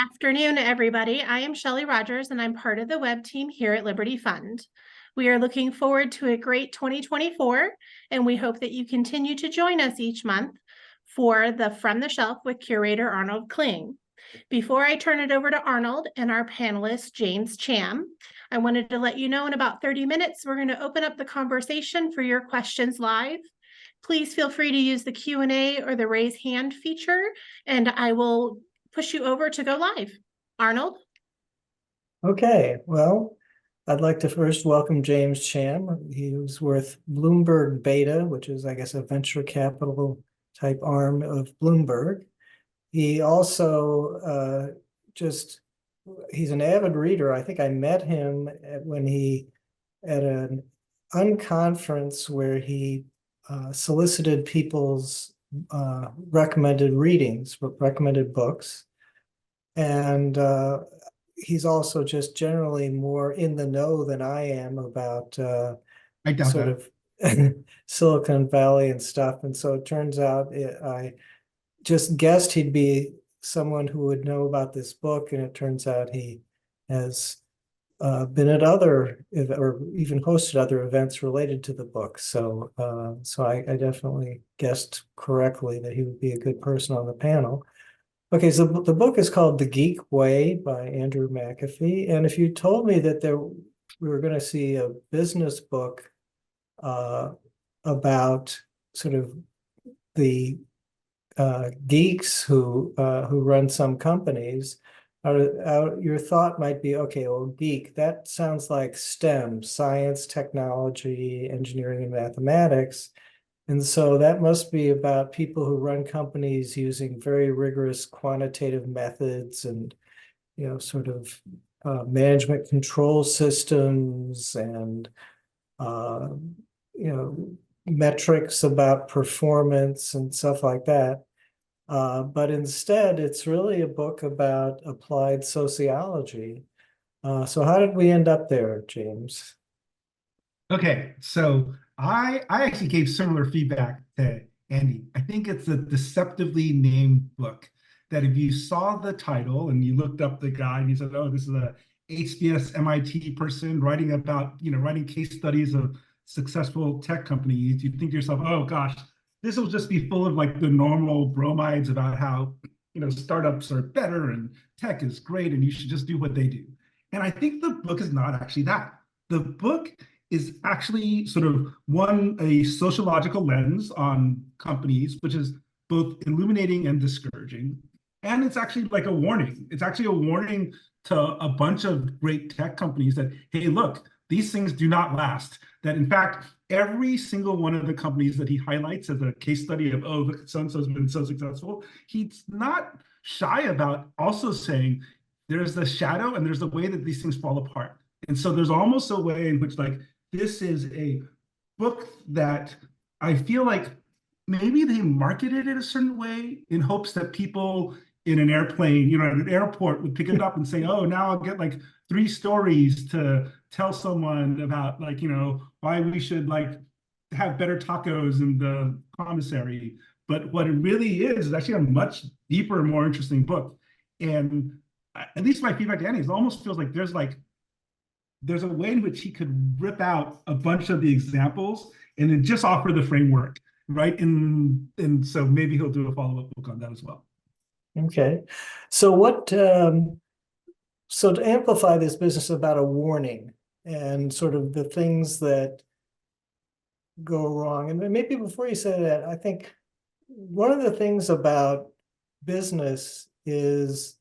Afternoon, everybody. I am Shelley Rogers, and I'm part of the web team here at Liberty Fund. We are looking forward to a great 2024, and we hope that you continue to join us each month for the From the Shelf with Curator Arnold Kling. Before I turn it over to Arnold and our panelist, James Cham, I wanted to let you know in about 30 minutes, we're going to open up the conversation for your questions live. Please feel free to use the Q&A or the raise hand feature, and I will push you over to go live. Arnold? Okay, well, I'd like to first welcome James Cham. He was with Bloomberg Beta, which is, I guess, a venture capital type arm of Bloomberg. He also he's an avid reader. I think I met him at an unconference where he solicited people's recommended readings, recommended books. And he's also just generally more in the know than I am about sort of Silicon Valley and stuff. And so it turns out I just guessed he'd be someone who would know about this book, and it turns out he has been at other or even hosted other events related to the book. So I definitely guessed correctly that he would be a good person on the panel. Okay, so the book is called The Geek Way by Andrew McAfee. And if you told me that we were going to see a business book about sort of the geeks who run some companies, your thought might be, okay, well, geek, that sounds like STEM, science, technology, engineering, and mathematics. And so that must be about people who run companies using very rigorous quantitative methods and, sort of management control systems and, metrics about performance and stuff like that. But instead, it's really a book about applied sociology. So how did we end up there, James? Okay, so I actually gave similar feedback to Andy. I think it's a deceptively named book that if you saw the title and you looked up the guy and you said, oh, this is a HBS MIT person writing about, writing case studies of successful tech companies, you think to yourself, oh gosh, this will just be full of like the normal bromides about how, startups are better and tech is great and you should just do what they do. And I think the book is not actually that. The book is actually sort of a sociological lens on companies, which is both illuminating and discouraging. And it's actually like a warning. It's actually a warning to a bunch of great tech companies that, hey, look, these things do not last. That in fact, every single one of the companies that he highlights as a case study of, oh, look, so-and-so's been so successful, he's not shy about also saying there's the shadow and there's the way that these things fall apart. And so there's almost a way in which like, this is a book that I feel like maybe they marketed it a certain way in hopes that people in an airplane, at an airport would pick it up and say, oh, now I'll get like 3 stories to tell someone about like, why we should like have better tacos in the commissary. But what it really is actually a much deeper, more interesting book. And at least my feedback to Annie is it almost feels like there's a way in which he could rip out a bunch of the examples and then just offer the framework, right? And so maybe he'll do a follow-up book on that as well. Okay. So so to amplify this business about a warning and sort of the things that go wrong, and maybe before you say that, I think one of the things about business is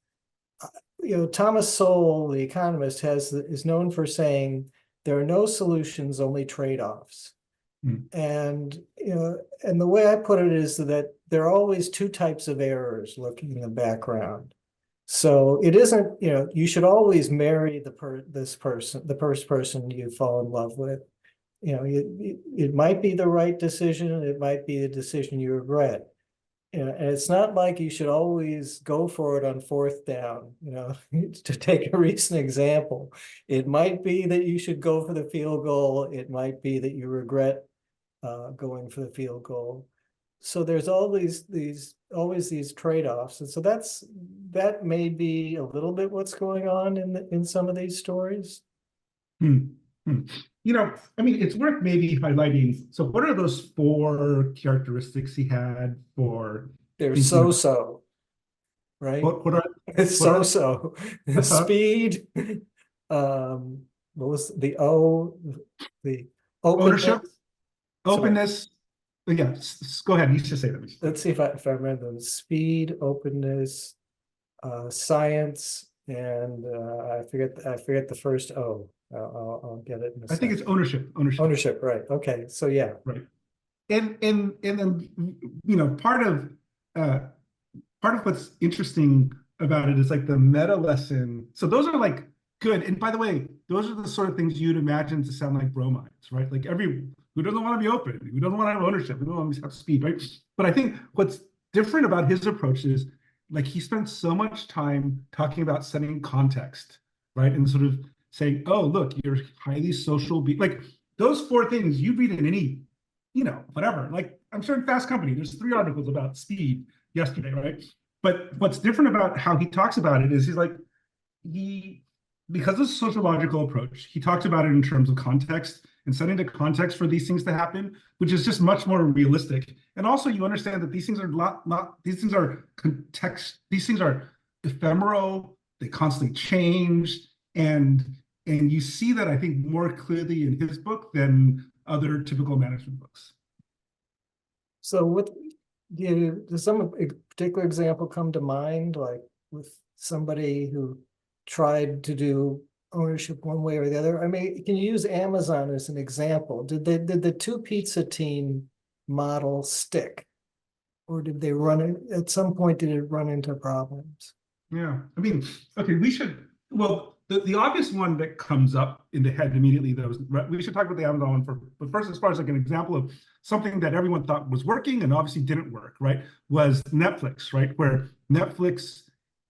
Thomas Sowell, the economist, is known for saying there are no solutions, only trade-offs. And and the way I put it is that there are always 2 types of errors lurking in the background. So it isn't, you should always marry the first person you fall in love with. It might be the right decision, it might be the decision you regret. And it's not like you should always go for it on 4th down, to take a recent example. It might be that you should go for the field goal. It might be that you regret going for the field goal. So there's always these trade-offs. And so that's that may be a little bit what's going on in some of these stories. Hmm. Hmm. You know, I mean, it's worth maybe highlighting. So what are those 4 characteristics he had for They're thinking about so-so, right? what are It's what are so-so. uh, Speed, what was the O, the openness? ownership, Sorry, openness? Yeah, go ahead. You should say that. let's see if I remember them. Speed, openness, science, and I forget the first O. I'll get it in a I think it's second. ownership. Ownership. Ownership, right? Okay, so yeah. Right. And then uh part of what's interesting about it is like the meta lesson. So those are like good. And by the way, those are the sort of things you'd imagine to sound like bromides, right? Like who doesn't want to be open, who doesn't want to have ownership, who doesn't want to have speed, right? But I think what's different about his approach is like he spends so much time talking about setting context, right? And sort of saying, oh, look, you're highly social, like those 4 things you read in any, whatever. Like I'm sure in Fast Company, there's 3 articles about speed yesterday, right? But what's different about how he talks about it is he's like, because of the sociological approach, he talks about it in terms of context and setting the context for these things to happen, which is just much more realistic. And also you understand that these things are these things are these things are ephemeral, they constantly change. And you see that, I think, more clearly in his book than other typical management books. So does some particular example come to mind, like with somebody who tried to do ownership one way or the other? I mean, can you use Amazon as an example? Did the 2 pizza team model stick? Or did they at some point, did it run into problems? Yeah, I mean, okay, well, the obvious one that comes up in the head immediately, though, is we should talk about the Amazon one but first, as far as like an example of something that everyone thought was working and obviously didn't work, right, was Netflix, right, where Netflix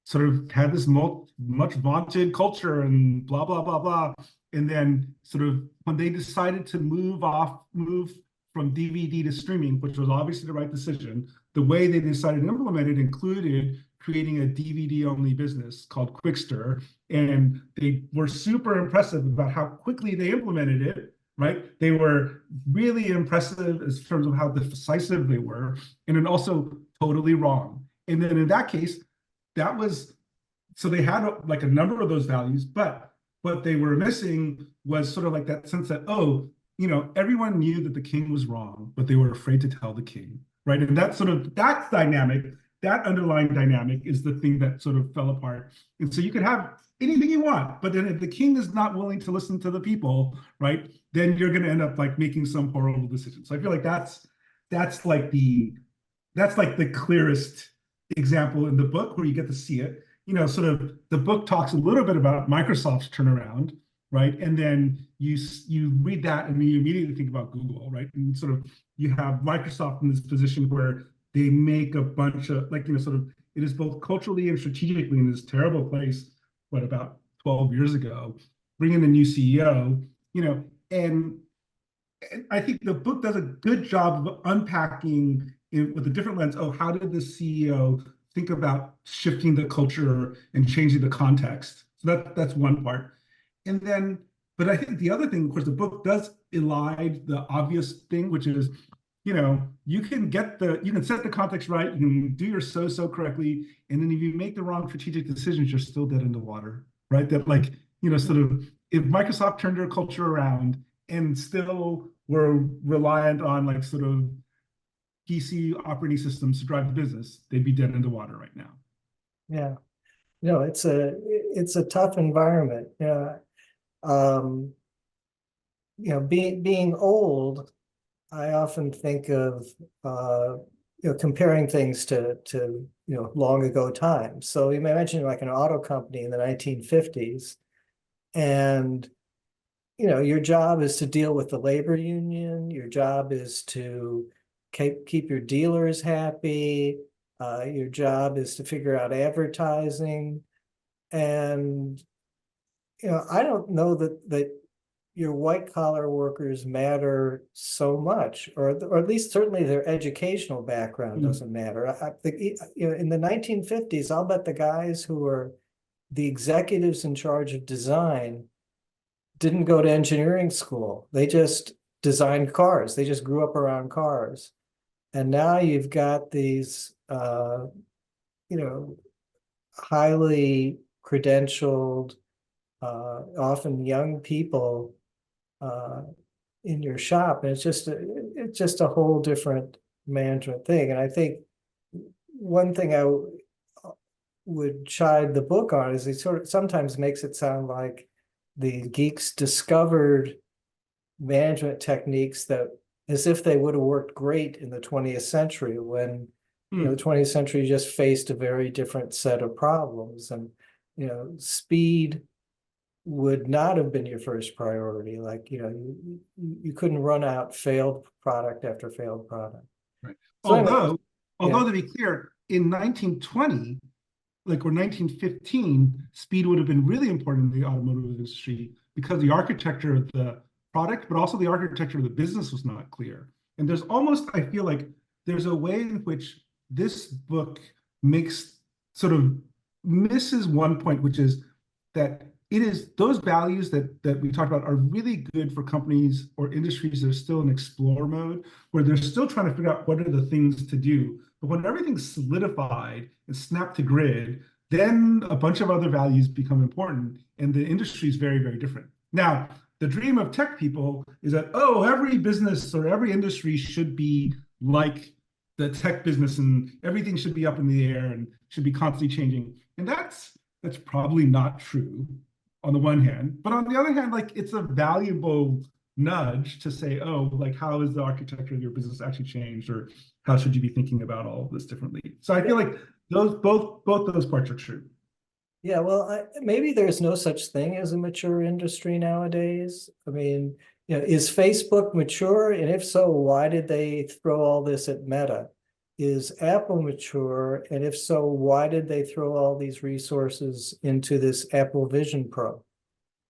sort of had this much vaunted culture and blah, blah, blah, blah. And then sort of when they decided to move from DVD to streaming, which was obviously the right decision, the way they decided to implement it included creating a DVD-only business called Quickster, and they were super impressive about how quickly they implemented it, right? They were really impressive in terms of how decisive they were, and then also totally wrong. And then in that case, so they had like a number of those values, but what they were missing was sort of like that sense that, oh, everyone knew that the king was wrong, but they were afraid to tell the king, right? And that dynamic, that underlying dynamic is the thing that sort of fell apart. And so you could have anything you want, but then if the king is not willing to listen to the people, right, then you're going to end up like making some horrible decision. So I feel like that's like the clearest example in the book where you get to see it. Sort of the book talks a little bit about Microsoft's turnaround, right? And then you read that and you immediately think about Google, right? And sort of you have Microsoft in this position where they make a bunch of sort of, it is both culturally and strategically in this terrible place, about 12 years ago, bring in a new CEO, and I think the book does a good job of unpacking with a different lens. Oh, how did the CEO think about shifting the culture and changing the context? So that's one part. And then, but I think the other thing, of course, the book does elide the obvious thing, which is, you can set the context right, you can do your so correctly, and then if you make the wrong strategic decisions, you're still dead in the water, right? That sort of, if Microsoft turned their culture around and still were reliant on like sort of PC operating systems to drive the business, they'd be dead in the water right now. Yeah, no, it's a tough environment. Yeah, being old, I often think of comparing things to long ago times. So you may imagine like an auto company in the 1950s, and your job is to deal with the labor union. Your job is to keep your dealers happy. Your job is to figure out advertising. And I don't know that your white collar workers matter so much, or at least certainly their educational background doesn't matter. I think, you know, in the 1950s, I'll bet the guys who were the executives in charge of design didn't go to engineering school. They just designed cars. They just grew up around cars. And now you've got these, you know, highly credentialed, often young people in your shop, and it's just a whole different management thing. And I think one thing I would chide the book on is it sort of sometimes makes it sound like the geeks discovered management techniques that as if they would have worked great in the 20th century when you know the 20th century just faced a very different set of problems, and you know speed would not have been your first priority. Like, you know, you couldn't run out failed product after failed product. Right. So Although to be clear, in 1920, like, or 1915, speed would have been really important in the automotive industry because the architecture of the product, but also the architecture of the business was not clear. And there's almost, I feel like there's a way in which this book makes sort of misses one point, which is that it is those values that we talked about are really good for companies or industries that are still in explore mode, where they're still trying to figure out what are the things to do. But when everything's solidified and snapped to grid, then a bunch of other values become important, and the industry is very, very different. Now, the dream of tech people is that, oh, every business or every industry should be like the tech business, and everything should be up in the air and should be constantly changing. And that's probably not true on the one hand, but on the other hand, like, it's a valuable nudge to say, oh, like, how is the architecture of your business actually changed, or how should you be thinking about all of this differently? So I feel like those both those parts are true. Yeah, well, maybe there's no such thing as a mature industry nowadays. I mean, you know, is Facebook mature? And if so, why did they throw all this at Meta? Is Apple mature? And if so, why did they throw all these resources into this Apple Vision Pro?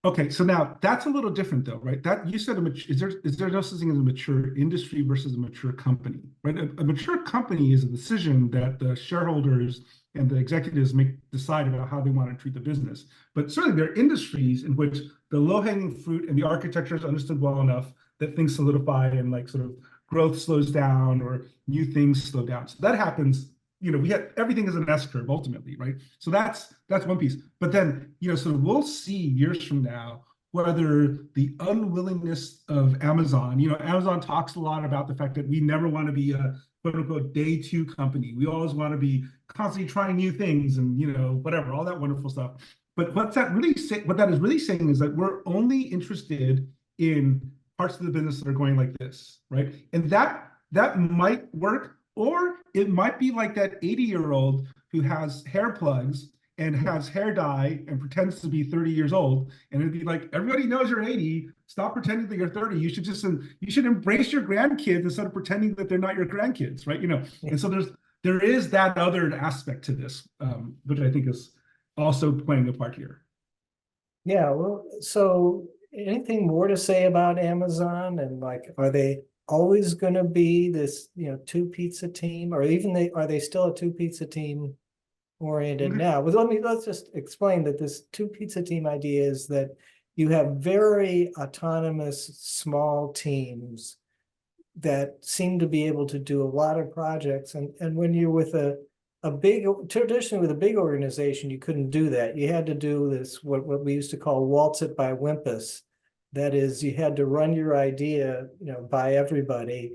Okay, so now that's a little different though, right? That you said is there no such thing as a mature industry versus a mature company, right? A mature company is a decision that the shareholders and the executives decide about how they want to treat the business. But certainly there are industries in which the low-hanging fruit and the architecture is understood well enough that things solidify and, like, sort of growth slows down or new things slow down. So that happens. You know, everything is an S curve ultimately, right? So that's one piece. But then, you know, so we'll see years from now whether the unwillingness of Amazon, you know, Amazon talks a lot about the fact that we never want to be a quote unquote day two company. We always want to be constantly trying new things and, you know, whatever, all that wonderful stuff. But what that is really saying is that we're only interested in parts of the business that are going like this, right? And that might work. Or it might be like that 80-year-old who has hair plugs and has hair dye and pretends to be 30 years old. And it'd be like, everybody knows you're 80. Stop pretending that you're 30. You should embrace your grandkids instead of pretending that they're not your grandkids, right? You know, and so there is that other aspect to this, which I think is also playing a part here. Yeah, well, so anything more to say about Amazon, and like, are they always going to be this, you know, two pizza team, or even are they still a two pizza team oriented now? Well, let's just explain that this two pizza team idea is that you have very autonomous small teams that seem to be able to do a lot of projects, and when you're with traditionally with a big organization, you couldn't do that. You had to do this what we used to call waltz it by Wimpus. That is, you had to run your idea, you know, by everybody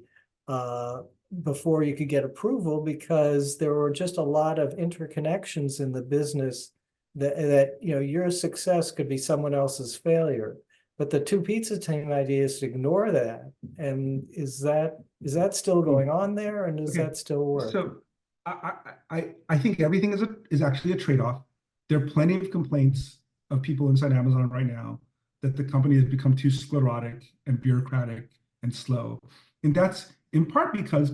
before you could get approval, because there were just a lot of interconnections in the business that you know, your success could be someone else's failure. But the two pizza team idea is to ignore that. And is that still going on there, and does that still work? So I think everything is actually a trade-off. There are plenty of complaints of people inside Amazon right now that the company has become too sclerotic and bureaucratic and slow. And that's in part because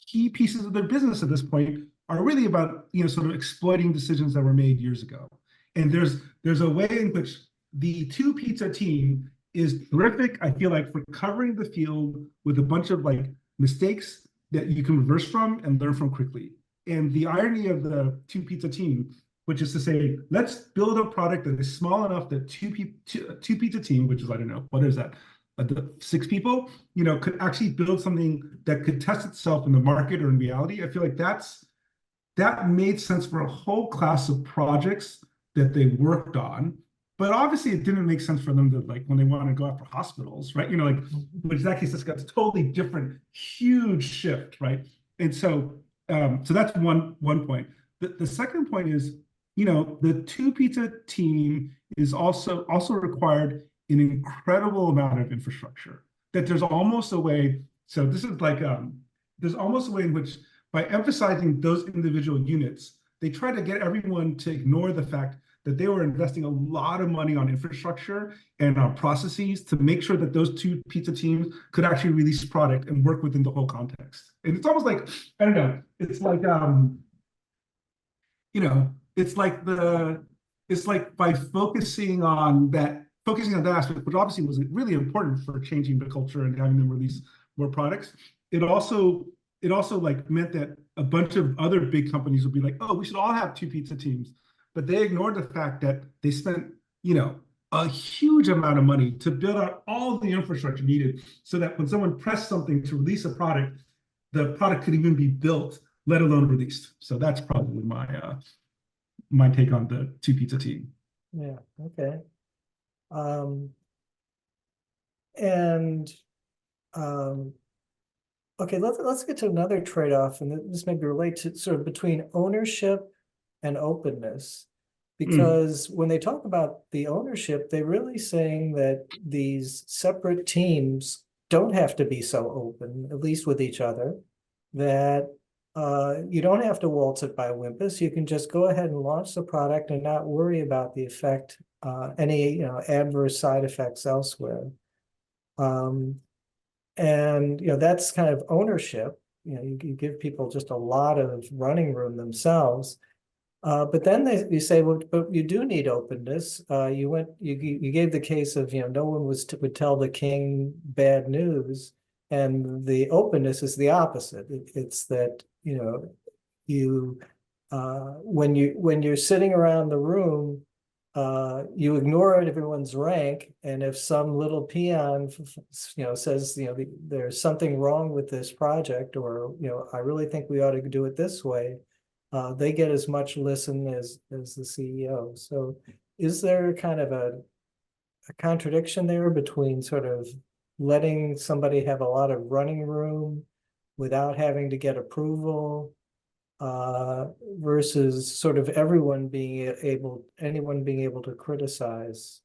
key pieces of their business at this point are really about, you know, sort of exploiting decisions that were made years ago. And there's a way in which the two pizza team is terrific, I feel like, for covering the field with a bunch of like mistakes that you can reverse from and learn from quickly. And the irony of the two pizza team, which is to say, let's build a product that is small enough that two pizza team, which is, I don't know, what is that? 6 people, could actually build something that could test itself in the market or in reality. I feel like that made sense for a whole class of projects that they worked on. But obviously it didn't make sense for them to, like, when they want to go after hospitals, right? Which in that case, it's got a totally different, huge shift, right? And so that's one point. The second point is, the two pizza team is also required an incredible amount of infrastructure. That there's almost a way. So this is like there's almost a way in which, by emphasizing those individual units, they try to get everyone to ignore the fact that they were investing a lot of money on infrastructure and on processes to make sure that those two pizza teams could actually release product and work within the whole context. And it's almost like, I don't know, it's like it's like by focusing on that aspect, which obviously was really important for changing the culture and having them release more products. It also like meant that a bunch of other big companies would be like, oh, we should all have two pizza teams. But they ignored the fact that they spent, a huge amount of money to build out all the infrastructure needed so that when someone pressed something to release a product, the product could even be built, let alone released. So that's probably my take on the two pizza team. Yeah, okay. And okay, let's get to another trade-off, and this maybe relates to sort of between ownership and openness, because when they talk about the ownership, they're really saying that these separate teams don't have to be so open, at least with each other, that you don't have to waltz it by Wimpus. You can just go ahead and launch the product and not worry about the effect, any adverse side effects elsewhere. And that's kind of ownership. You give people just a lot of running room themselves. But then you say, well, but you do need openness. You gave the case of, no one would tell the king bad news, and the openness is the opposite. It's that when you're sitting around the room, you ignore everyone's rank, and if some little peon says there's something wrong with this project, or I really think we ought to do it this way, they get as much listen as the CEO. So is there kind of a contradiction there between sort of letting somebody have a lot of running room without having to get approval, versus sort of anyone being able to criticize,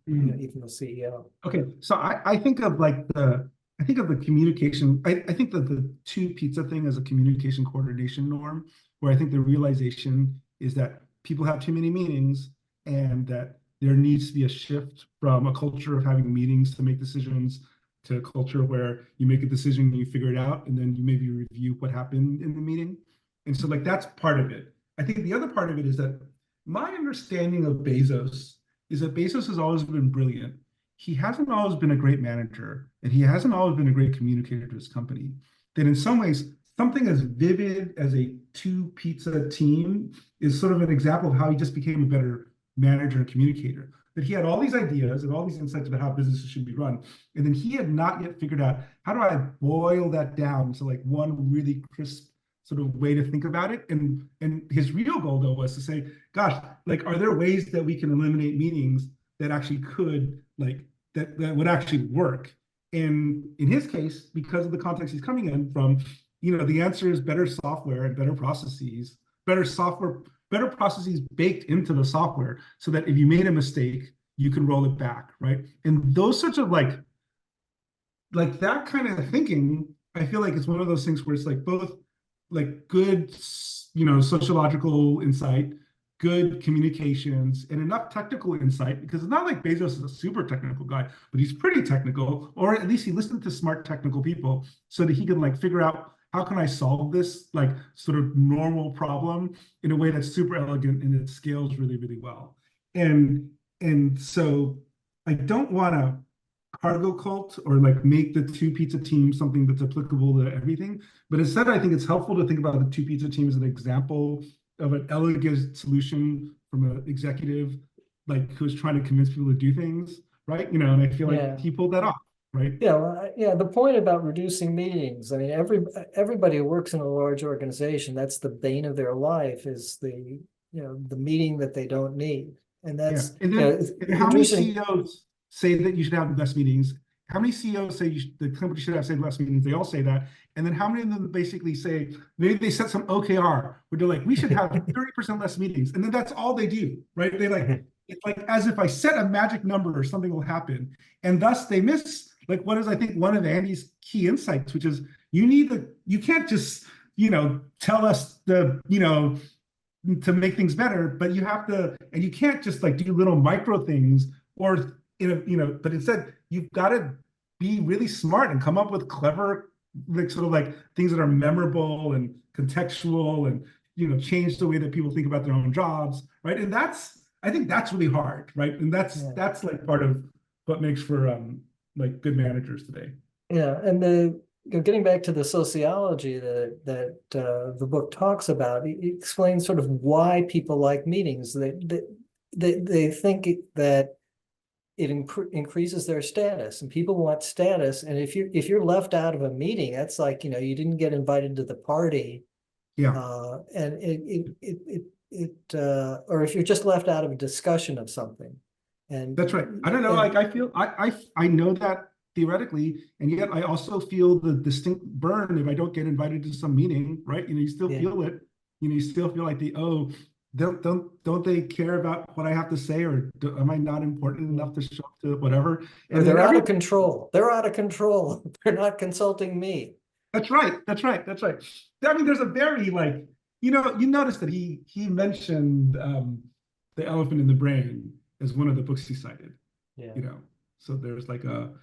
even the CEO? Okay, so I think of the communication. I think that the two pizza thing is a communication coordination norm, where I think the realization is that people have too many meetings, and that there needs to be a shift from a culture of having meetings to make decisions to a culture where you make a decision and you figure it out, and then you maybe review what happened in the meeting. And so like that's part of it. I think the other part of it is that my understanding of Bezos is that Bezos has always been brilliant. He hasn't always been a great manager, and he hasn't always been a great communicator to his company. That in some ways, something as vivid as a two pizza team is sort of an example of how he just became a better manager and communicator. That he had all these ideas and all these insights about how businesses should be run, and then he had not yet figured out, how do I boil that down to like one really crisp sort of way to think about it. And his real goal though was to say, gosh, like, are there ways that we can eliminate meetings that actually could, like, that would actually work? And in his case, because of the context he's coming in from, the answer is better software and better processes, better processes baked into the software, so that if you made a mistake, you can roll it back, right? And those sorts of like that kind of thinking, I feel like it's one of those things where it's like both like good, sociological insight, good communications, and enough technical insight, because it's not like Bezos is a super technical guy, but he's pretty technical, or at least he listened to smart technical people so that he can like figure out, how can I solve this like sort of normal problem in a way that's super elegant and it scales really, really well. And so I don't want to cargo cult or like make the two pizza team something that's applicable to everything. But instead, I think it's helpful to think about the two pizza team as an example of an elegant solution from an executive like who's trying to convince people to do things, right? You know, and I feel like Yeah. he pulled that off, right? Yeah, well, yeah, the point about reducing meetings, I mean, everybody who works in a large organization, that's the bane of their life is the meeting that they don't need. And Yeah. that's, And you know, then it's and how many reducing, CEOs say that you should have less meetings? How many CEOs say the company should have less meetings? They all say that. And then how many of them basically say, maybe they set some OKR where they're like, we should have 30% less meetings. And then that's all they do, right? They like, it's like as if I set a magic number or something will happen. And thus they miss like what is I think one of Andy's key insights, which is you can't just, tell us to make things better, but you have to, and you can't just like do little micro things or, but instead you've got to be really smart and come up with clever, like sort of like things that are memorable and contextual and, change the way that people think about their own jobs, right? And I think that's really hard, right? And that's like part of what makes for like good managers today. yeah, and getting back to the sociology that the book talks about, it explains sort of why people like meetings. They think that it increases their status, and people want status. And if you're left out of a meeting, that's like, you didn't get invited to the party. Yeah. And or if you're just left out of a discussion of something. And that's right. I don't know. Like I feel I know that theoretically, and yet I also feel the distinct burn if I don't get invited to some meeting, right? You still feel it. You still feel like don't they care about what I have to say, or am I not important enough to show up to whatever? And or they're out of control. They're out of control. They're not consulting me. That's right. That's right. That's right. I mean, there's a very like, you notice that he mentioned The Elephant in the Brain as one of the books he cited. Yeah. So there's like so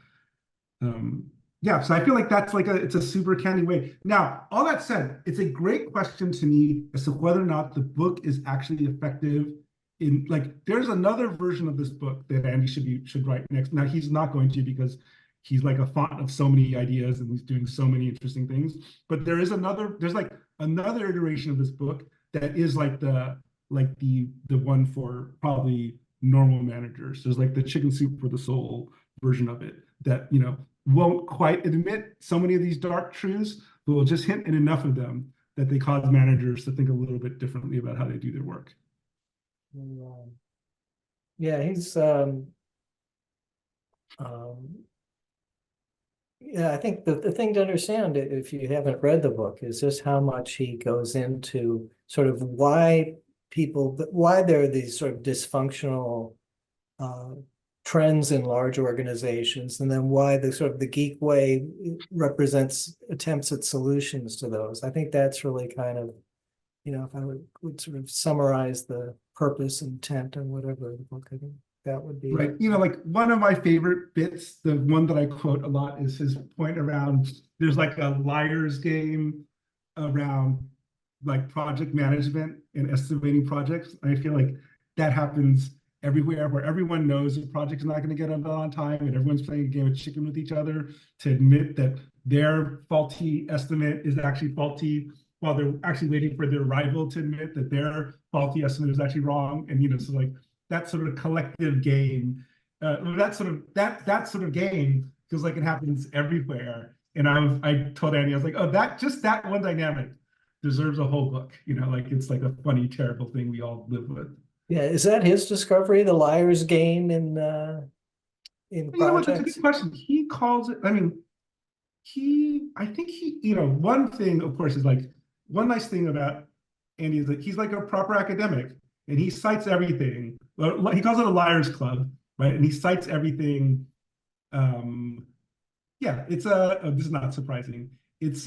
I feel like that's like it's a super canny way. Now, all that said, it's a great question to me as to whether or not the book is actually effective in like, there's another version of this book that Andy should write next. Now he's not going to because he's like a font of so many ideas and he's doing so many interesting things. But there's like another iteration of this book that is like the one for probably normal managers. There's like the chicken soup for the soul version of it that, won't quite admit so many of these dark truths, but will just hint in enough of them that they cause managers to think a little bit differently about how they do their work. Yeah, he's yeah, I think the thing to understand, if you haven't read the book, is just how much he goes into sort of why there are these sort of dysfunctional trends in large organizations, and then why the sort of the Geek Way represents attempts at solutions to those. I think that's really kind of, if I would sort of summarize the purpose, intent, and whatever the book, I think that would be right. Like one of my favorite bits, the one that I quote a lot, is his point around there's like a liar's game around like project management and estimating projects. I feel like that happens everywhere, where everyone knows a project is not going to get done on time, and everyone's playing a game of chicken with each other to admit that their faulty estimate is actually faulty, while they're actually waiting for their rival to admit that their faulty estimate is actually wrong. And so like that sort of collective game, that sort of game feels like it happens everywhere. And I told Andy, I was like, oh, that one dynamic deserves a whole book. Like it's like a funny, terrible thing we all live with. Yeah, is that his discovery, the liar's game in projects? That's a good question. He calls it, I mean, I think one thing, of course, is like, one nice thing about Andy is that he's like a proper academic and he cites everything. Well, he calls it a liar's club, right? And he cites everything. Yeah, this is not surprising. It's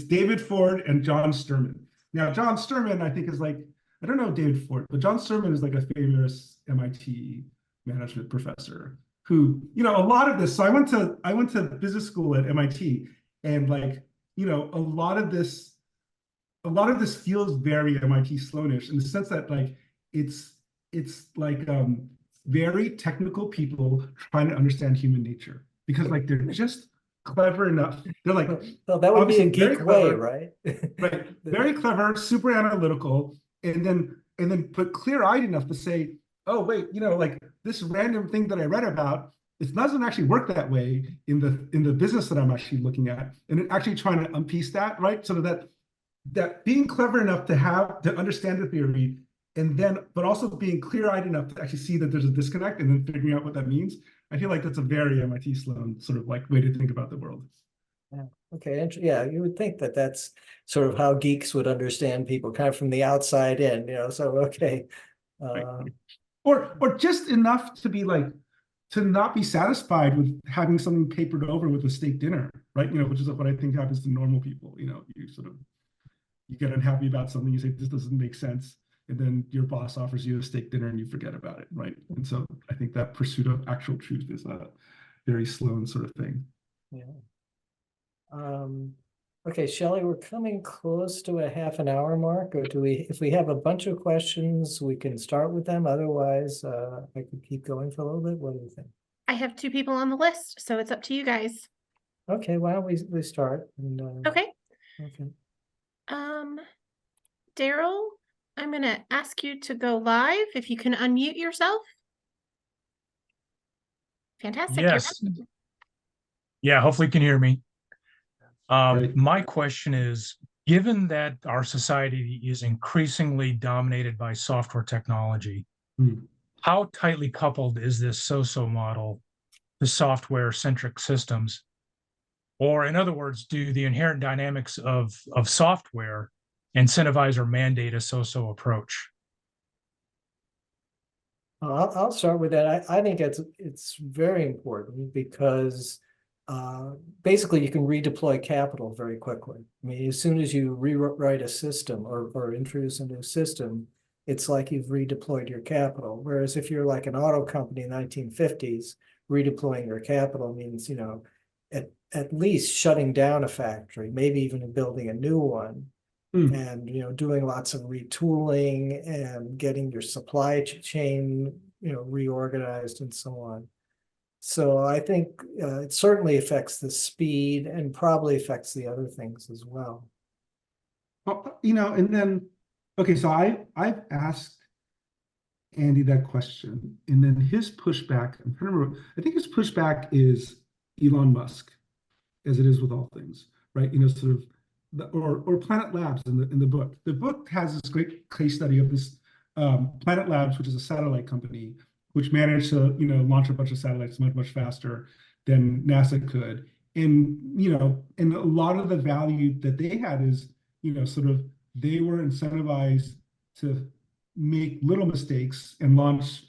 David Ford and John Sterman. Now, John Sterman, I think, is like, I don't know David Ford, but John Sterman is like a famous MIT management professor who, a lot of this. So I went to business school at MIT, and like, a lot of this feels very MIT Sloanish in the sense that like it's it's like very technical people trying to understand human nature, because like they're just clever enough. They're like, Well, that would be a obviously very Geek Way, clever, right? right? Very clever, super analytical, and then but clear-eyed enough to say, oh wait, like this random thing that I read about, it doesn't actually work that way in the business that I'm actually looking at, and actually trying to unpiece that, right? So that being clever enough to understand the theory, and then but also being clear-eyed enough to actually see that there's a disconnect, and then figuring out what that means. I feel like that's a very MIT Sloan sort of like way to think about the world. Yeah. Okay. Yeah, you would think that that's sort of how geeks would understand people, kind of from the outside in. So okay. Right. Or just enough to be like, to not be satisfied with having something papered over with a steak dinner, right? Which is what I think happens to normal people. You get unhappy about something, you say this doesn't make sense, and then your boss offers you a steak dinner and you forget about it, right? And so I think that pursuit of actual truth is a very Sloan sort of thing. Yeah. Okay, Shelley, we're coming close to a half an hour mark, or if we have a bunch of questions, we can start with them. Otherwise, I could keep going for a little bit. What do you think? I have 2 people on the list, so it's up to you guys. Okay, why don't we start? Okay. Okay. Daryl, I'm going to ask you to go live if you can unmute yourself. Fantastic. Yes. Yeah, hopefully you can hear me. Right. My question is, given that our society is increasingly dominated by software technology, how tightly coupled is this so-so model to software-centric systems? Or in other words, do the inherent dynamics of software incentivize or mandate a so-so approach? I'll start with that. I think it's very important because basically you can redeploy capital very quickly. I mean, as soon as you rewrite a system or introduce a new system, it's like you've redeployed your capital. Whereas if you're like an auto company in the 1950s, redeploying your capital means, at least shutting down a factory, maybe even building a new one. And doing lots of retooling and getting your supply chain reorganized and so on. So I think it certainly affects the speed and probably affects the other things as well. Well, and then okay, so I've asked Andy that question, and then his pushback, I'm trying to remember, I think his pushback is Elon Musk, as it is with all things, right? Sort of or Planet Labs in the book. The book has this great case study of this Planet Labs, which is a satellite company, which managed to launch a bunch of satellites much faster than NASA could. And and a lot of the value that they had is sort of they were incentivized to make little mistakes and launch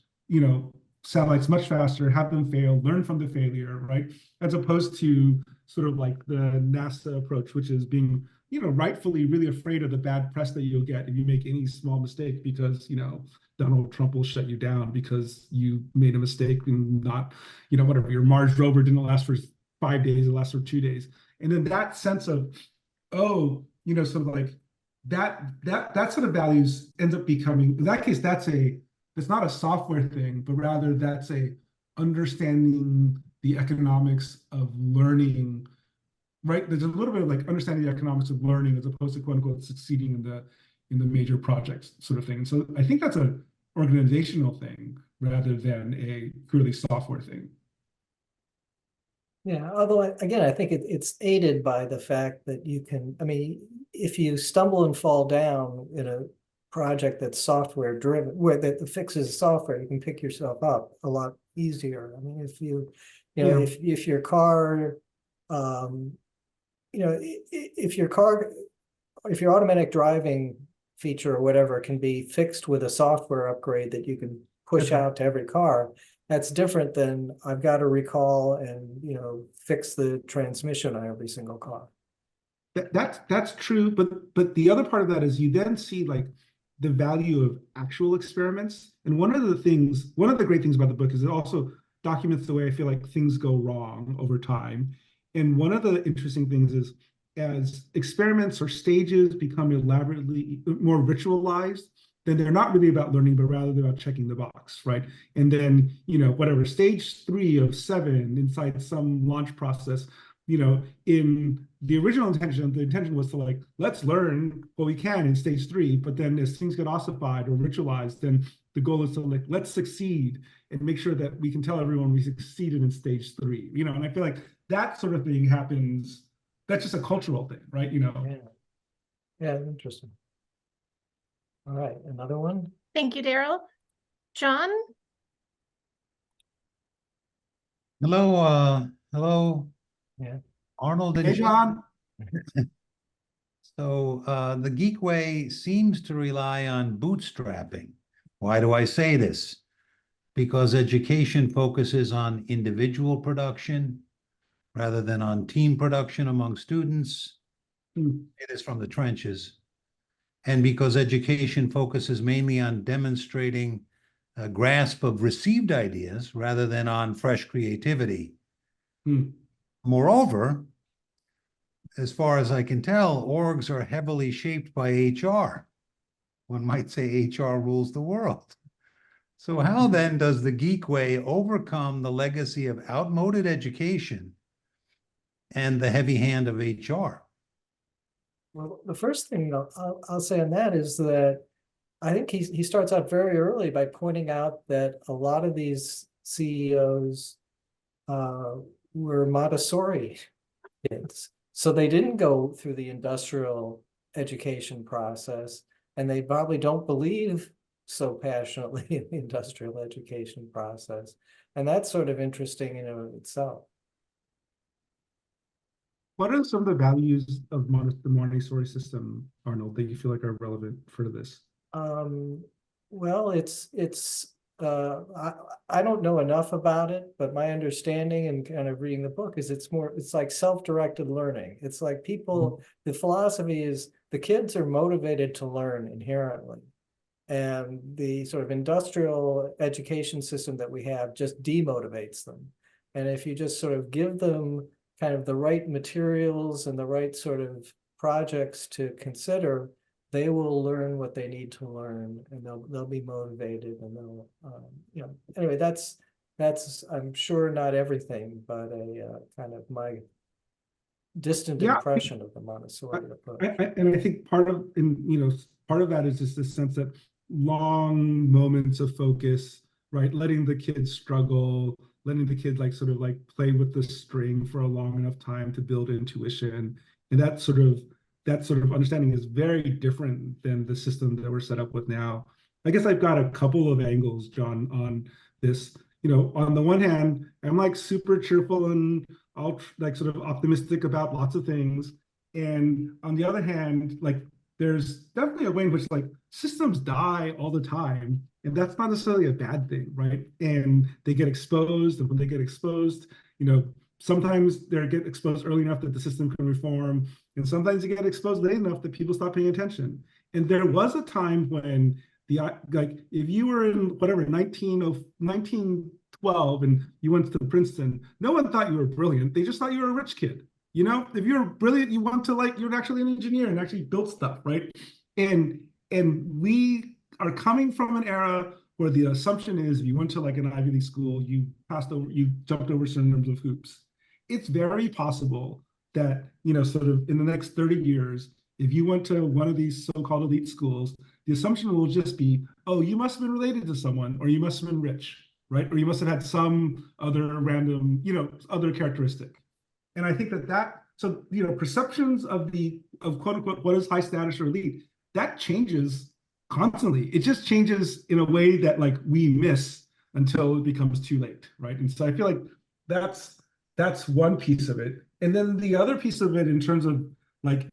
satellites much faster, have them fail, learn from the failure, right? As opposed to sort of like the NASA approach, which is being, rightfully really afraid of the bad press that you'll get if you make any small mistake, because, Donald Trump will shut you down because you made a mistake and not, whatever, your Mars rover didn't last for 5 days, it lasted for 2 days. And then that sense of, sort of like that sort of values ends up becoming, in that case, it's not a software thing, but rather that's a understanding the economics of learning, right? There's a little bit of like understanding the economics of learning as opposed to quote unquote succeeding in the major projects sort of thing. And so I think that's an organizational thing rather than a purely software thing. Yeah, although again, I think it's aided by the fact that you can, I mean, if you stumble and fall down in a project that's software driven, where that fixes software, you can pick yourself up a lot easier. I mean, if if your car, if your automatic driving feature or whatever can be fixed with a software upgrade that you can push out to every car, that's different than I've got to recall and fix the transmission on every single car. That's true, but the other part of that is you then see like the value of actual experiments. And one of the great things about the book is it also documents the way I feel like things go wrong over time. And one of the interesting things is as experiments or stages become elaborately more ritualized, then they're not really about learning, but rather they're about checking the box, right? And then, whatever, stage 3 of 7 inside some launch process, in the original intention, the intention was to like, let's learn what we can in stage 3, but then as things get ossified or ritualized, then the goal is to like, let's succeed and make sure that we can tell everyone we succeeded in stage 3, and I feel like that sort of thing happens. That's just a cultural thing, right? Yeah, interesting. All right, another one. Thank you, Daryl. John? Hello, Yeah. Arnold and Hey, James. John. So the Geekway seems to rely on bootstrapping. Why do I say this? Because education focuses on individual production rather than on team production among students. It is from the trenches. And because education focuses mainly on demonstrating a grasp of received ideas rather than on fresh creativity. Moreover, as far as I can tell, orgs are heavily shaped by HR. One might say HR rules the world. So how then does the Geekway overcome the legacy of outmoded education and the heavy hand of HR? Well, the first thing I'll say on that is that I think he starts out very early by pointing out that a lot of these CEOs were Montessori kids. So they didn't go through the industrial education process, and they probably don't believe so passionately in the industrial education process. And that's sort of interesting in and of itself. What are some of the values of the Montessori system, Arnold, that you feel like are relevant for this? Well, I don't know enough about it, but my understanding and kind of reading the book is it's like self-directed learning. It's like people, the philosophy is the kids are motivated to learn inherently. And the sort of industrial education system that we have just demotivates them. And if you just sort of give them kind of the right materials and the right sort of projects to consider, they will learn what they need to learn, and they'll be motivated, and they'll anyway, that's I'm sure not everything, but a kind of my distant impression of the Montessori approach. And I think part of that is just the sense that long moments of focus, right? Letting the kids struggle, letting the kids like sort of like play with the string for a long enough time to build intuition, and that sort of understanding is very different than the system that we're set up with now. I guess I've got a couple of angles, John, on this. On the one hand, I'm like super cheerful and all like sort of optimistic about lots of things. And on the other hand, like there's definitely a way in which like systems die all the time. And that's not necessarily a bad thing, right? And they get exposed, and when they get exposed, sometimes they get exposed early enough that the system can reform, and sometimes they get exposed late enough that people stop paying attention. And there was a time when if you were in whatever 1912 and you went to Princeton, no one thought you were brilliant. They just thought you were a rich kid. If you're brilliant, you want to you're actually an engineer and actually built stuff, right? And we are coming from an era where the assumption is if you went to like an Ivy League school, you jumped over certain numbers of hoops. It's very possible that, sort of in the next 30 years, if you went to one of these so-called elite schools, the assumption will just be, oh, you must have been related to someone, or you must have been rich, right? Or you must have had some other random, other characteristic. And I think so perceptions of quote unquote, what is high status or elite, that changes constantly. It just changes in a way that like we miss until it becomes too late, right? And so I feel like that's one piece of it. And then the other piece of it in terms of like,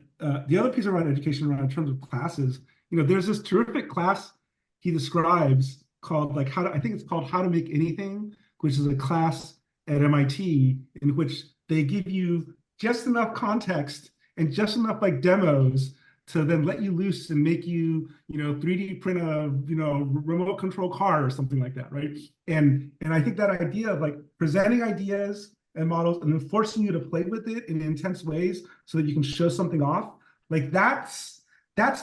the other piece around education in terms of classes, there's this terrific class he describes called like I think it's called How to Make Anything, which is a class at MIT in which they give you just enough context and just enough like demos to then let you loose and make you, 3D print a, remote control car or something like that, right? And I think that idea of like presenting ideas and models and then forcing you to play with it in intense ways so that you can show something off, like that's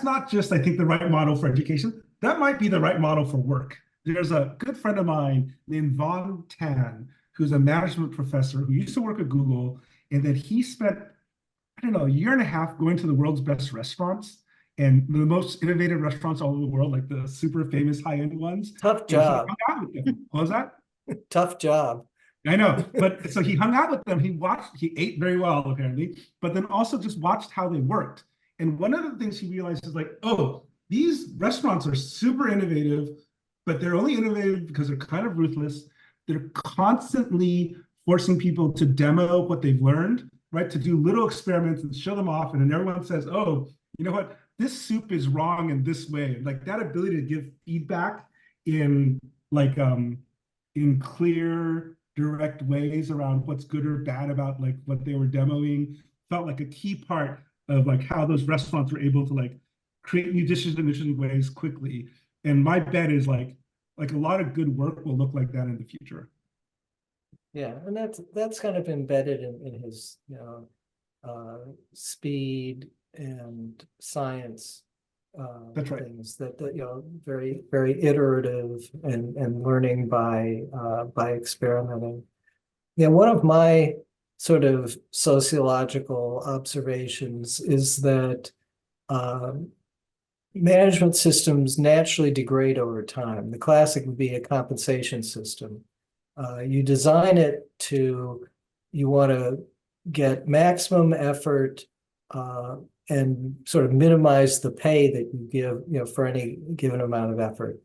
not just, I think, the right model for education. that might be the right model for work. There's a good friend of mine named Von Tan, who's a management professor who used to work at Google, and that he spent, I don't know, a year and a half going to the world's best restaurants and the most innovative restaurants all over the world, like the super famous high-end ones. Tough job. He hung out with them. What was that? Tough job. I know, but so he hung out with them. He ate very well, apparently, but then also just watched how they worked. And one of the things he realized is like, oh, these restaurants are super innovative, but they're only innovative because they're kind of ruthless. They're constantly forcing people to demo what they've learned, right? To do little experiments and show them off. And then everyone says, oh, you know what? This soup is wrong in this way. Like that ability to give feedback in like in clear, direct ways around what's good or bad about like what they were demoing felt like a key part of like how those restaurants were able to like create new dishes in interesting ways quickly. And my bet is like a lot of good work will look like that in the future. Yeah, and that's kind of embedded in his, speed and science That's right. things that very, very iterative and learning by experimenting. Yeah, one of my sort of sociological observations is that management systems naturally degrade over time. The classic would be a compensation system. You design it you want to get maximum effort and sort of minimize the pay that you give, for any given amount of effort.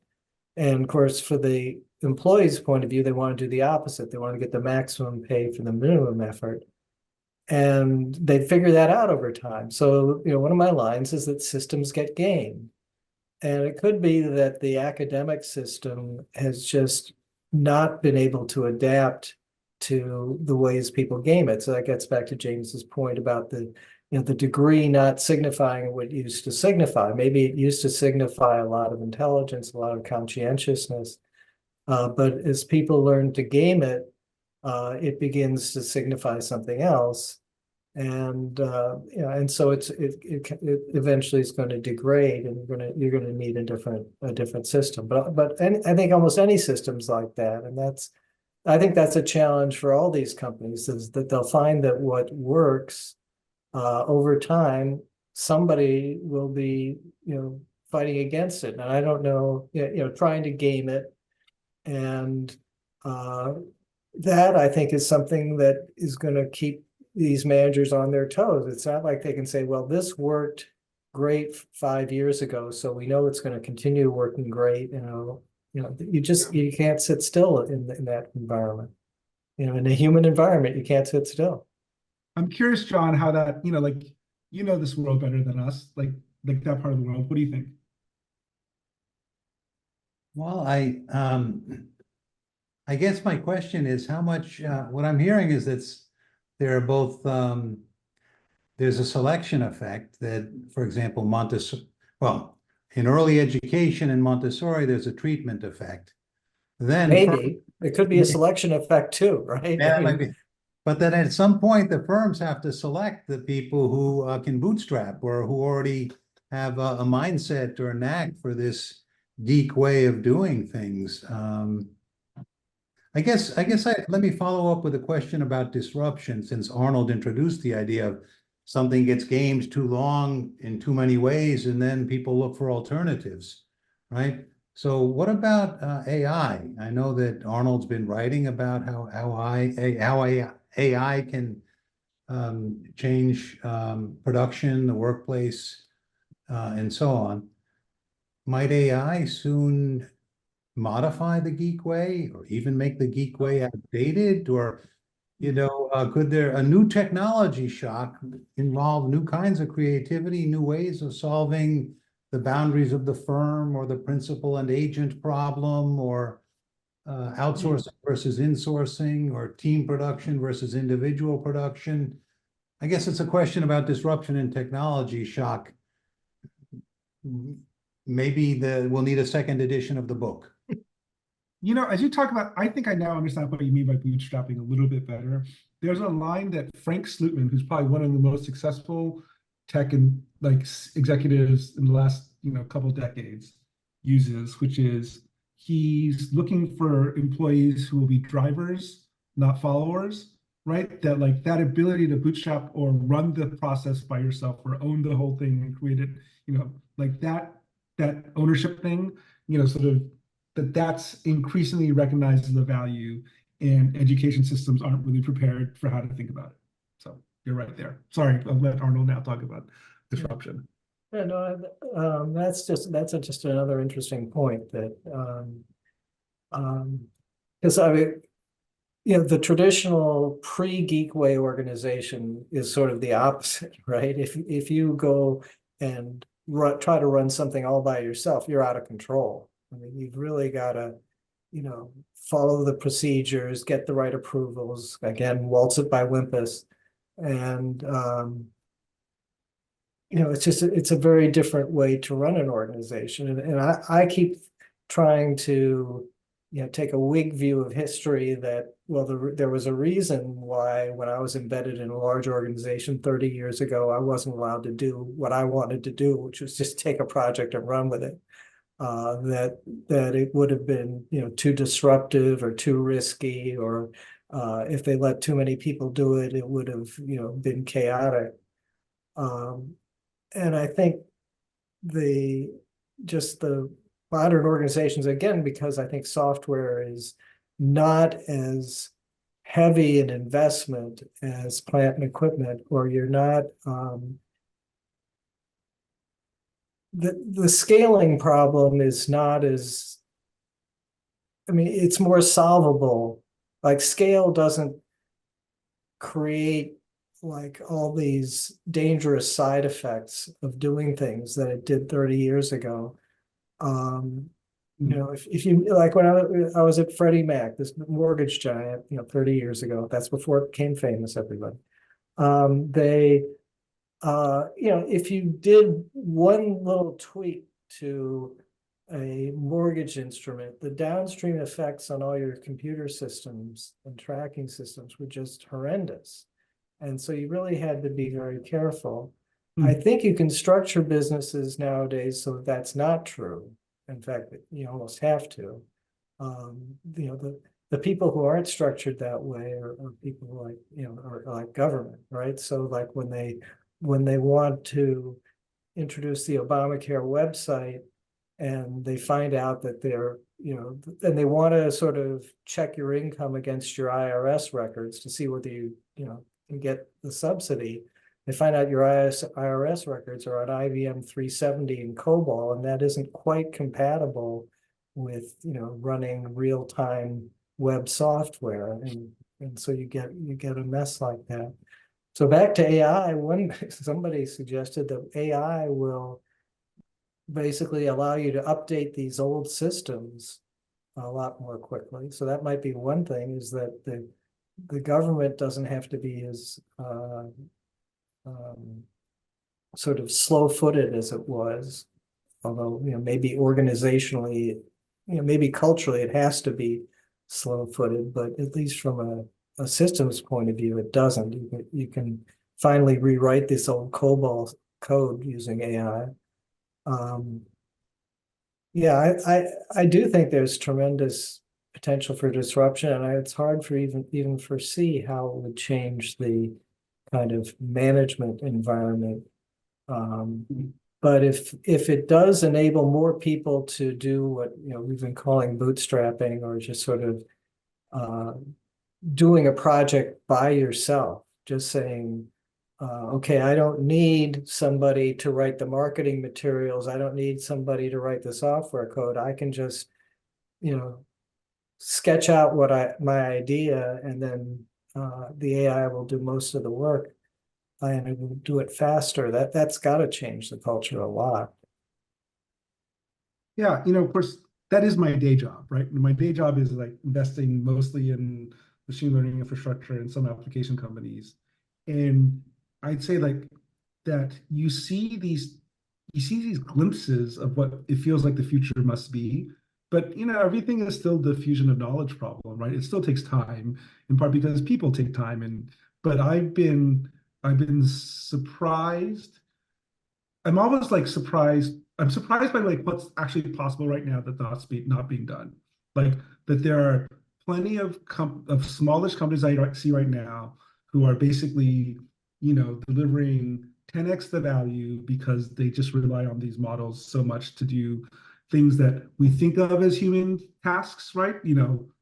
And of course, for the employee's point of view, they want to do the opposite. They want to get the maximum pay for the minimum effort. And they figure that out over time. So, one of my lines is that systems get gamed. And it could be that the academic system has just not been able to adapt to the ways people game it. So that gets back to James's point about the degree not signifying what it used to signify. Maybe it used to signify a lot of intelligence, a lot of conscientiousness. But as people learn to game it, it begins to signify something else. And and so it eventually is going to degrade, and you're going to need a different system. But I think almost any system's like that, and I think that's a challenge for all these companies, is that they'll find that what works over time, somebody will be fighting against it. And I don't know, trying to game it, and that I think is something that is going to keep these managers on their toes. It's not like they can say, well, this worked great 5 years ago, so we know it's going to continue working great. You can't sit still in that environment. In a human environment, you can't sit still. I'm curious, John, how that, this world better than us, like that part of the world. What do you think? Well, I guess my question is how much, what I'm hearing is that there are both, there's a selection effect that, for example, in early education in Montessori, there's a treatment effect. Then maybe it could be a selection effect too, right? Yeah, maybe. But then at some point, the firms have to select the people who can bootstrap or who already have a mindset or a knack for this geek way of doing things. Let me follow up with a question about disruption, since Arnold introduced the idea of something gets gamed too long in too many ways, and then people look for alternatives, right? So what about AI? I know that Arnold's been writing about how AI can change production, the workplace, and so on. Might AI soon modify the Geek Way, or even make the Geek Way outdated? Or, could there a new technology shock involve new kinds of creativity, new ways of solving the boundaries of the firm, or the principal and agent problem, or outsourcing versus insourcing, or team production versus individual production? I guess it's a question about disruption and technology shock. Maybe we'll need a second edition of the book. As you talk about, I think I now understand what you mean by bootstrapping a little bit better. There's a line that Frank Slootman, who's probably one of the most successful tech and executives in the last couple decades, uses, which is he's looking for employees who will be drivers, not followers, right? That like that ability to bootstrap or run the process by yourself or own the whole thing and create it, like that ownership thing, sort of that's increasingly recognized as a value, and education systems aren't really prepared for how to think about it. So you're right there. Sorry, I'll let Arnold now talk about disruption. Yeah, no, that's just another interesting point that because I mean, the traditional pre-Geekway organization is sort of the opposite, right? If you go and try to run something all by yourself, you're out of control. I mean, you've really got to, follow the procedures, get the right approvals, again, waltz it by Olympus. And, it's a very different way to run an organization. And I keep trying to, take a Whig view of history that, well, there was a reason why when I was embedded in a large organization 30 years ago, I wasn't allowed to do what I wanted to do, which was just take a project and run with it. That it would have been, too disruptive or too risky, or if they let too many people do it, it would have, been chaotic. And I think the modern organizations, again, because I think software is not as heavy an investment as plant and equipment, or you're not, the scaling problem is not as, I mean, it's more solvable. Like scale doesn't create like all these dangerous side effects of doing things that it did 30 years ago. If you like when I was at Freddie Mac, this mortgage giant, 30 years ago, that's before it became famous, everybody. If you did one little tweak to a mortgage instrument, the downstream effects on all your computer systems and tracking systems were just horrendous. And so you really had to be very careful. I think you can structure businesses nowadays so that that's not true. In fact, you almost have to. The people who aren't structured that way are people like, are like government, right? So like when they want to introduce the Obamacare website and they find out that they're, and they want to sort of check your income against your IRS records to see whether you can get the subsidy. They find out your IRS records are on IBM 370 and COBOL, and that isn't quite compatible with, running real-time web software. And so you get a mess like that. So back to AI, somebody suggested that AI will basically allow you to update these old systems a lot more quickly. So that might be one thing, is that the government doesn't have to be as sort of slow-footed as it was, although maybe organizationally, maybe culturally it has to be slow-footed, but at least from a systems point of view, it doesn't. You can finally rewrite this old COBOL code using AI. I do think there's tremendous potential for disruption, and it's hard for even foresee how it would change the kind of management environment. But if it does enable more people to do what we've been calling bootstrapping, or just sort of doing a project by yourself, just saying, okay, I don't need somebody to write the marketing materials. I don't need somebody to write the software code. I can just, sketch out my idea, and then the AI will do most of the work, and it will do it faster. That's got to change the culture a lot. Yeah, of course, that is my day job, right? My day job is like investing mostly in machine learning infrastructure and some application companies. And I'd say like that you see these glimpses of what it feels like the future must be. But everything is still the diffusion of knowledge problem, right? It still takes time, in part because people take time. But I've been surprised I'm always like surprised. I'm surprised by like what's actually possible right now that not being done. Like that there are plenty of smallish companies I see right now who are basically, delivering 10x the value because they just rely on these models so much to do things that we think of as human tasks, right?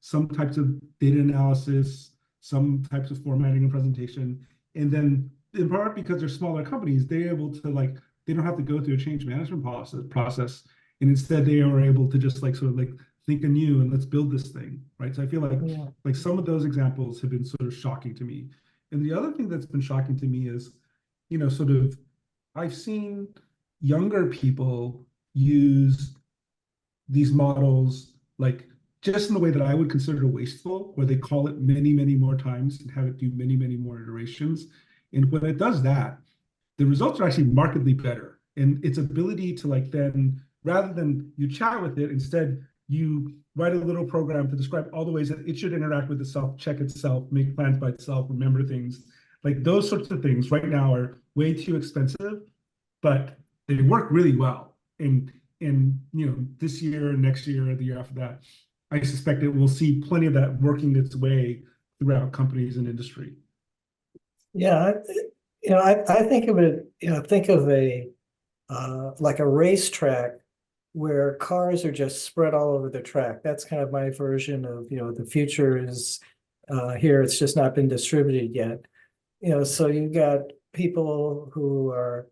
Some types of data analysis, some types of formatting and presentation, and then in part because they're smaller companies, they're able to like they don't have to go through a change management process, and instead they are able to just like sort of like think anew and let's build this thing, right? So I feel like some of those examples have been sort of shocking to me. And the other thing that's been shocking to me is, sort of I've seen younger people use these models like just in the way that I would consider wasteful, where they call it many, many more times and have it do many, many more iterations. And when it does that, the results are actually markedly better. And its ability to like then, rather than you chat with it, instead you write a little program to describe all the ways that it should interact with itself, check itself, make plans by itself, remember things. Like those sorts of things right now are way too expensive, but they work really well. And this year, next year, the year after that, I suspect it will see plenty of that working its way throughout companies and industry. Yeah, I think of it, think of a like a racetrack where cars are just spread all over the track. That's kind of my version of, the future is here. It's just not been distributed yet. So you've got people who are,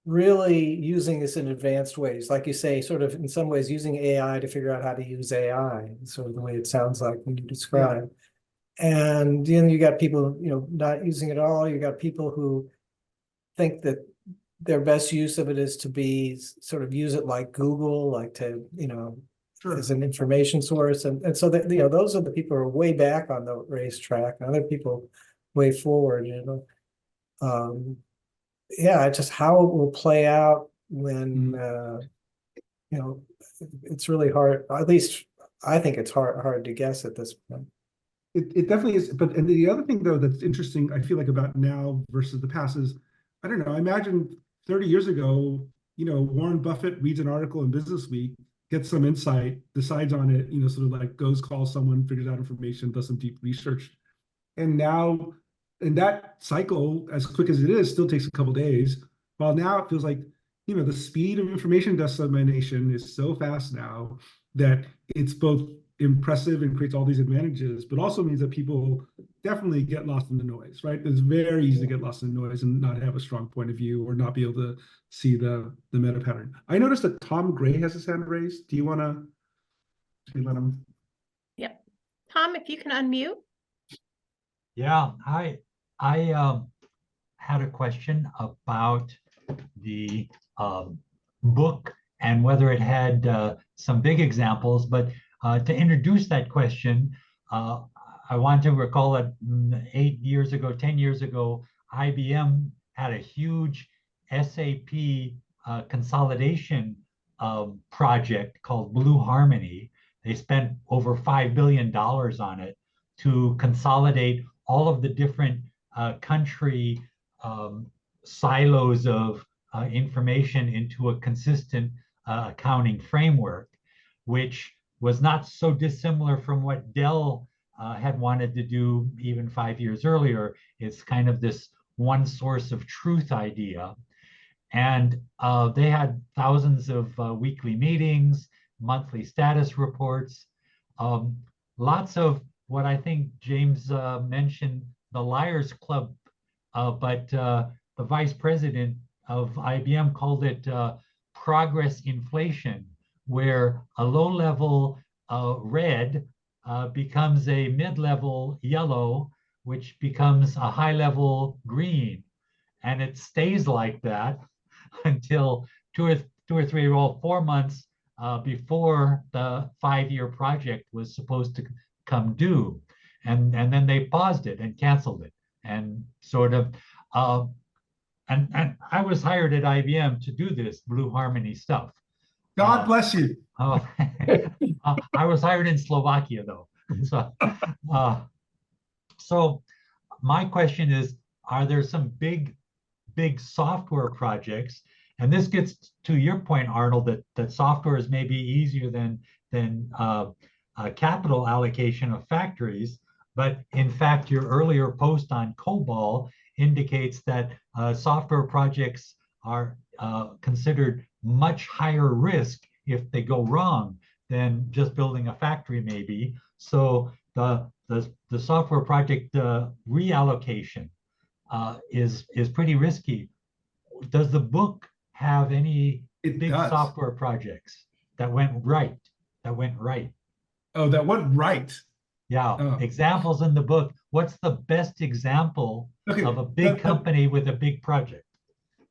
really using this in advanced ways. Like you say, sort of in some ways using AI to figure out how to use AI, sort of the way it sounds like when you describe. And then you got people, not using it at all. You got people who think that their best use of it is to be sort of use it like Google, like to, as an information source. And so that, those are the people who are way back on the racetrack, and other people way forward, yeah, just how it will play out when, it's really hard. At least I think it's hard to guess at this point. It definitely is. But and the other thing though that's interesting, I feel like about now versus the past is, I don't know, I imagine 30 years ago, Warren Buffett reads an article in Business Week, gets some insight, decides on it, sort of like goes, calls someone, figures out information, does some deep research. And now, and that cycle, as quick as it is, still takes a couple of days. While now it feels like, the speed of information dissemination is so fast now that it's both impressive and creates all these advantages, but also means that people definitely get lost in the noise, right? It's very easy to get lost in the noise and not have a strong point of view or not be able to see the meta pattern. I noticed that Tom Gray has his hand raised. Do you want to let him? Yep. Tom, if you can unmute. Yeah, I had a question about the book and whether it had some big examples, but to introduce that question, I want to recall that 8 years ago, 10 years ago, IBM had a huge SAP consolidation project called Blue Harmony. They spent over $5 billion on it to consolidate all of the different country silos of information into a consistent accounting framework, which was not so dissimilar from what Dell had wanted to do even 5 years earlier. It's kind of this one source of truth idea. And they had thousands of weekly meetings, monthly status reports, lots of what I think James mentioned, the Liars Club, but the vice president of IBM called it progress inflation, where a low-level red becomes a mid-level yellow, which becomes a high-level green. And it stays like that until two or three or 4 months before the 5-year project was supposed to come due. And then they paused it and canceled it. And sort of, and I was hired at IBM to do this Blue Harmony stuff. God bless you. I was hired in Slovakia though. So my question is, are there some big big software projects. And this gets to your point, Arnold, that software is maybe easier than capital allocation of factories. But in fact, your earlier post on COBOL indicates that software projects are considered much higher risk if they go wrong than just building a factory, maybe. So the software project reallocation is pretty risky. Does the book have any big software projects that went right? Oh, that went right. Yeah, Oh. examples in the book. What's the best example of a big company with a big project?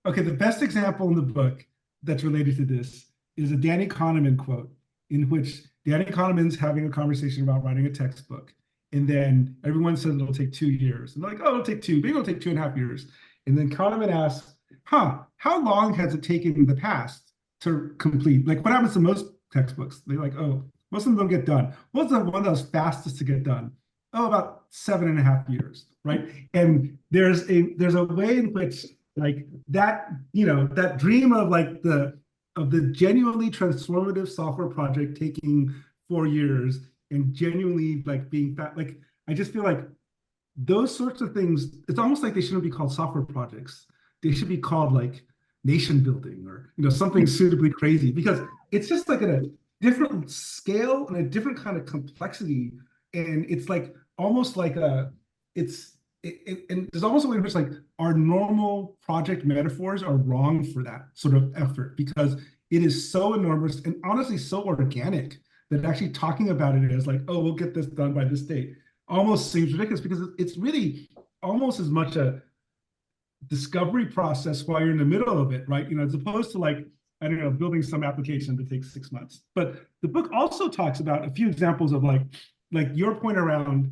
Okay, the best example in the book that's related to this is a Danny Kahneman quote, in which Danny Kahneman's having a conversation about writing a textbook. And then everyone says it'll take 2 years. And they're like, oh, it'll take 2, maybe it'll take 2.5 years. And then Kahneman asks, how long has it taken in the past to complete? Like, what happens to most textbooks? They're like, oh, most of them don't get done. What's the one that was fastest to get done? Oh, about 7.5 years, right? And there's a way in which, like, that, that dream of like the genuinely transformative software project taking 4 years and genuinely like being like, I just feel like those sorts of things, it's almost like they shouldn't be called software projects. They should be called like nation building or something suitably crazy, because it's just like at a different scale and a different kind of complexity. And it's like almost like and there's almost a way in which like our normal project metaphors are wrong for that sort of effort, because it is so enormous and honestly so organic that actually talking about it as like, oh, we'll get this done by this date almost seems ridiculous, because it's really almost as much a discovery process while you're in the middle of it, right? As opposed to like, I don't know, building some application that takes 6 months. But the book also talks about a few examples of like your point around,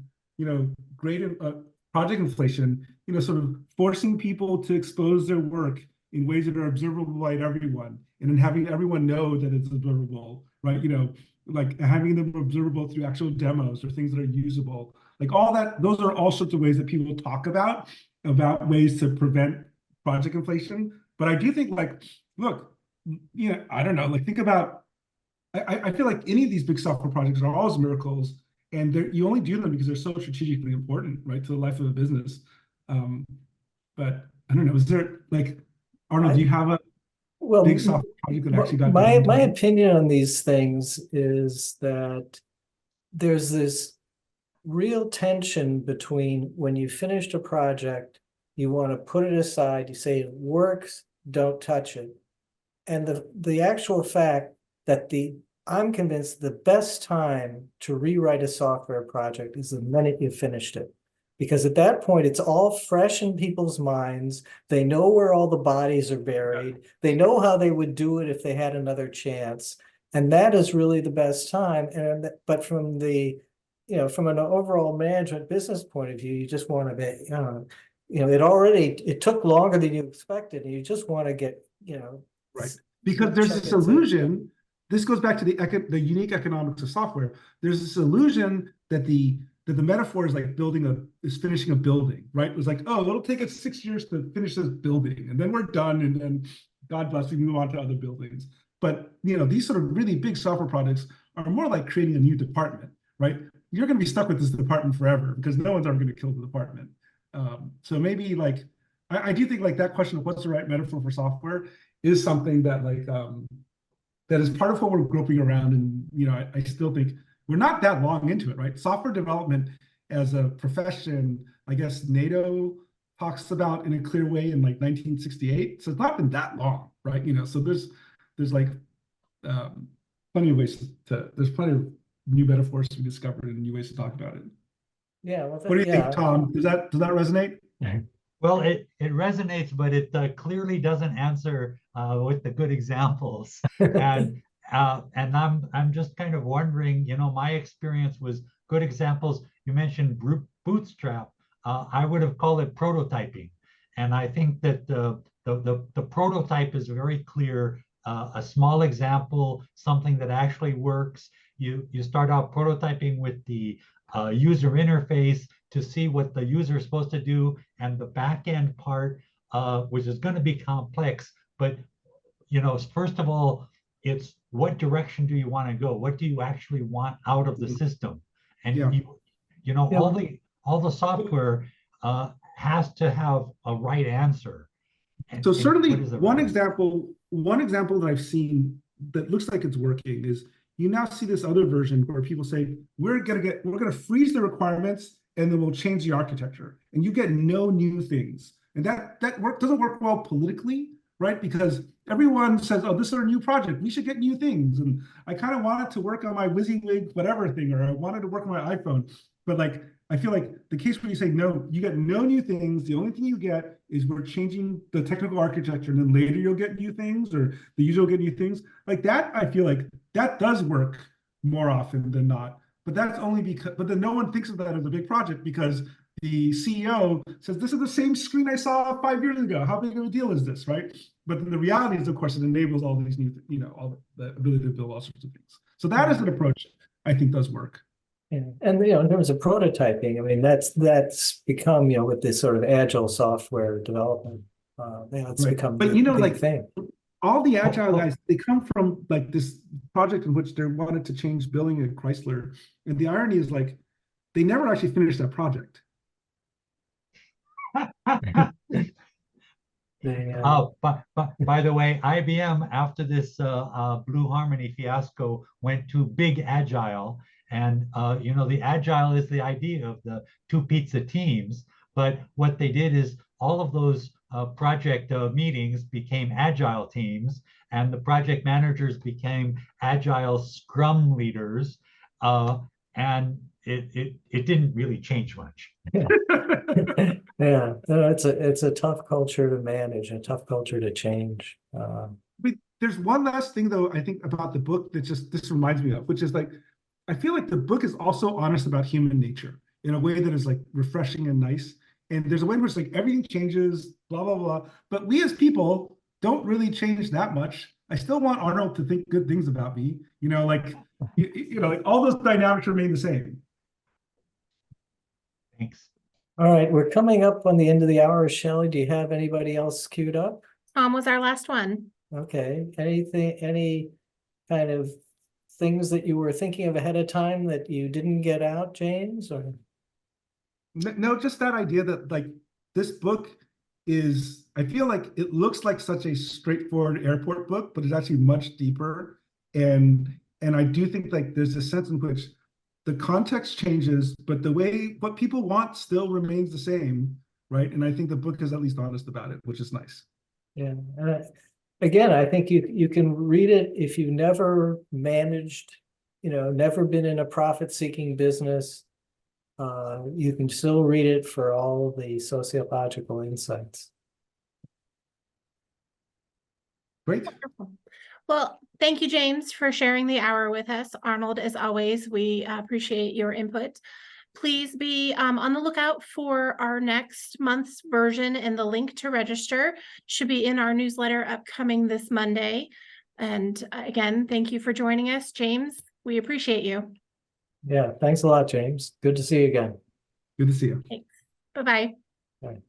great project inflation, sort of forcing people to expose their work in ways that are observable by everyone, and then having everyone know that it's observable, right? Like having them observable through actual demos or things that are usable, like all that. Those are all sorts of ways that people talk about ways to prevent project inflation. But I do think, like, look, I don't know, like think about, I feel like any of these big software projects are always miracles, and you only do them because they're so strategically important, right, to the life of a business. But I don't know, is there, like, Arnold, do you have a big software project that actually got done? My opinion on these things is that there's this real tension between when you finished a project, you want to put it aside, you say it works, don't touch it. And the actual fact that I'm convinced the best time to rewrite a software project is the minute you finished it. Because at that point, it's all fresh in people's minds. They know where all the bodies are buried. They know how they would do it if they had another chance. And that is really the best time. But from from an overall management business point of view, you just want to be, it took longer than you expected. And you just want to get, right. Because there's this illusion, this goes back to the unique economics of software. There's this illusion that the metaphor is like finishing a building, right? It was like, oh, it'll take us 6 years to finish this building, and then we're done, and then God bless, we move on to other buildings. But these sort of really big software projects are more like creating a new department, right? You're going to be stuck with this department forever because no one's ever going to kill the department. So maybe like I do think like that question of what's the right metaphor for software is something that like that is part of what we're groping around, and I still think we're not that long into it, right? Software development as a profession, I guess NATO talks about in a clear way in like 1968. So it's not been that long, right? So there's like plenty of ways there's plenty of new metaphors to be discovered and new ways to talk about it. Yeah. What do you think, Tom? Does that resonate? Well, it resonates, but it clearly doesn't answer with the good examples. And I'm just kind of wondering, my experience was good examples. You mentioned Bootstrap. I would have called it prototyping. And I think that the prototype is very clear, a small example, something that actually works. You start out prototyping with the user interface to see what the user is supposed to do, and the back end part which is going to be complex. But, first of all, it's what direction do you want to go? What do you actually want out of the system? And all the software has to have a right answer. So certainly one example that I've seen that looks like it's working is you now see this other version where people say, we're gonna freeze the requirements and then we'll change the architecture. And you get no new things. And that doesn't work well politically, right? Because everyone says, oh, this is our new project. We should get new things. And I kind of wanted to work on my WYSIWYG whatever thing, or I wanted to work on my iPhone. But like, I feel like the case where you say, no, you get no new things. The only thing you get is we're changing the technical architecture, and then later you'll get new things, or the user will get new things. Like that, I feel like that does work more often than not. But that's only because, but then no one thinks of that as a big project because the CEO says, this is the same screen I saw 5 years ago. How big of a deal is this, right? But then the reality is, of course, it enables all these new, all the ability to build all sorts of things. So that is an approach I think does work. Yeah. And in terms of prototyping, I mean, that's become, with this sort of agile software development, it's become but big like thing. All the agile guys, they come from like this project in which they wanted to change billing at Chrysler. And the irony is like, they never actually finished that project. By the way, IBM, after this Blue Harmony fiasco, went to big agile. And, the agile is the idea of the 2 pizza teams. But what they did is all of those project meetings became agile teams, and the project managers became agile scrum leaders. And it didn't really change much. Yeah, no, it's a tough culture to manage, a tough culture to change. But there's one last thing though, I think about the book that this reminds me of, which is like, I feel like the book is also honest about human nature in a way that is like refreshing and nice. And there's a way in which like everything changes, blah, blah, blah. But we as people don't really change that much. I still want Arnold to think good things about me, like all those dynamics remain the same. Thanks. All right, we're coming up on the end of the hour. Shelley, do you have anybody else queued up? Tom was our last one. Okay, any kind of things that you were thinking of ahead of time that you didn't get out, James? Or no, just that idea that like this book is, I feel like it looks like such a straightforward airport book, but it's actually much deeper. And I do think like there's a sense in which the context changes, but what people want still remains the same, right? And I think the book is at least honest about it, which is nice. Yeah. Again, I think you can read it if you've never managed, never been in a profit-seeking business. You can still read it for all the sociological insights. Great. Wonderful. Well, thank you, James, for sharing the hour with us. Arnold, as always, we appreciate your input. Please be on the lookout for our next month's version, and the link to register should be in our newsletter upcoming this Monday. And again, thank you for joining us, James. We appreciate you. Yeah, thanks a lot, James. Good to see you again. Good to see you. Thanks. Bye-bye. Bye.